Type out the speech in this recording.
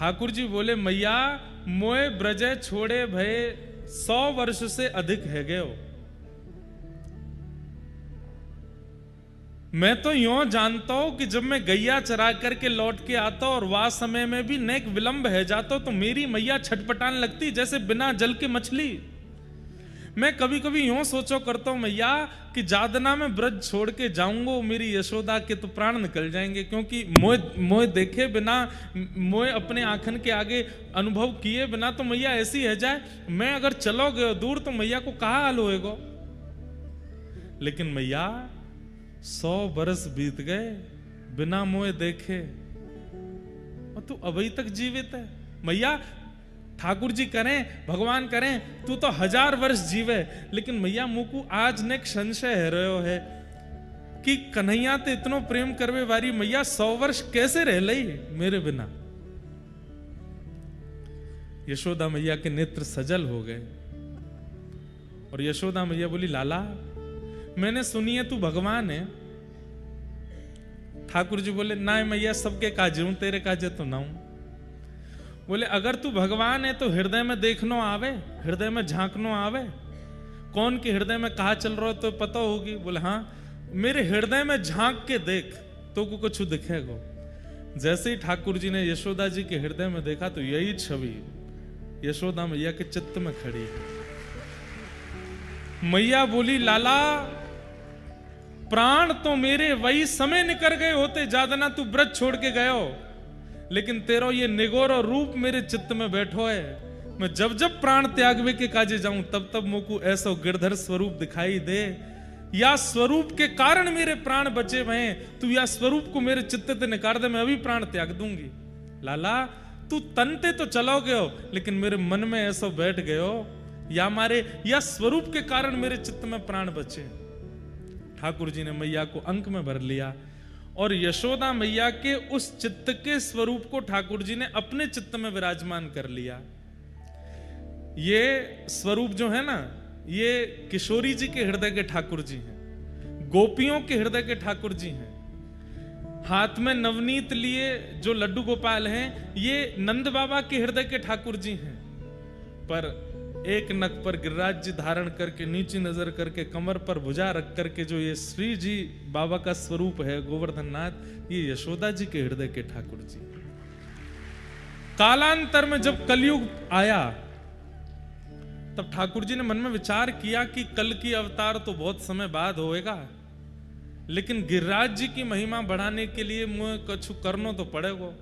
ठाकुर जी बोले मैया मोए ब्रजे छोड़े भय 100 वर्ष से अधिक है गयो। मैं तो यूं जानता हूं कि जब मैं गैया चरा करके लौट के आता और वह समय में भी नेक विलंब है जाता तो मेरी मैया छटपटाने लगती जैसे बिना जल के मछली। मैं कभी कभी यूं सोचो करता हूं मैया कि जादना में ब्रज छोड़ के जाऊंगा मेरी यशोदा के तो प्राण निकल जाएंगे, क्योंकि मोए देखे बिना, मोए अपने आंखन के आगे अनुभव किए बिना तो मैया ऐसी है जाए। मैं अगर चलो गए दूर तो मैया को कहा हाल होएगा। लेकिन मैया 100 बरस बीत गए बिना मोए देखे और तू अभी तक जीवित है। मैया ठाकुर जी करें भगवान करें तू तो 1000 वर्ष जीवे, लेकिन मैया मुकु आज ने संशय है रहो है कि कन्हैया ते इतनो प्रेम करवे वारी मैया 100 वर्ष कैसे रह लई मेरे बिना। यशोदा मैया के नेत्र सजल हो गए और यशोदा मैया बोली लाला मैंने सुनी है तू भगवान है। ठाकुर जी बोले ना मैया सबके काजे हूं तेरे काजे तो ना हूं। बोले अगर तू भगवान है तो हृदय में देखनो आवे, हृदय में झांकनो आवे, कौन के हृदय में कहा चल रहा हो तो पता होगी। बोले हाँ मेरे हृदय में झांक के देख तो को कुछ दिखेगा। जैसे ही ठाकुर जी ने यशोदा जी के हृदय में देखा तो यही छवि यशोदा मैया के चित्त में खड़ी है। मैया बोली लाला प्राण तो मेरे वही समय निकल गए होते जादना तू ब्रज छोड़ के गयो, लेकिन तेरो ये निगोर और रूप मेरे चित्त में बैठो है। मैं जब जब प्राण त्यागवे के काजे जाऊं तब तब मोकू ऐसा गिरधर स्वरूप दिखाई दे, या स्वरूप के कारण मेरे प्राण बचे हुए तू या स्वरूप को मेरे चित्त से निकाल दे, मैं अभी प्राण त्याग दूंगी। लाला तू तनते तो चलो गयो लेकिन मेरे मन में ऐसा बैठ गयो या मारे या स्वरूप के कारण मेरे चित्त में प्राण बचे। ठाकुर जी ने मैया को अंक में भर लिया और यशोदा मैया के उस चित्त के स्वरूप को ठाकुर जी ने अपने चित्त में विराजमान कर लिया। ये स्वरूप जो है ना ये किशोरी जी के हृदय के ठाकुर जी हैं, गोपियों के हृदय के ठाकुर जी हैं। हाथ में नवनीत लिए जो लड्डू गोपाल हैं ये नंद बाबा के हृदय के ठाकुर जी हैं। पर एक नक पर गिरिराज जी धारण करके नीची नजर करके कमर पर भुजा रख करके जो ये श्री जी बाबा का स्वरूप है गोवर्धन नाथ, ये यशोदा जी के हृदय के ठाकुर जी। कालांतर में जब कलयुग आया तब ठाकुर जी ने मन में विचार किया कि कल की अवतार तो बहुत समय बाद होएगा, लेकिन गिरिराज जी की महिमा बढ़ाने के लिए मुझे कुछ करना तो पड़ेगा।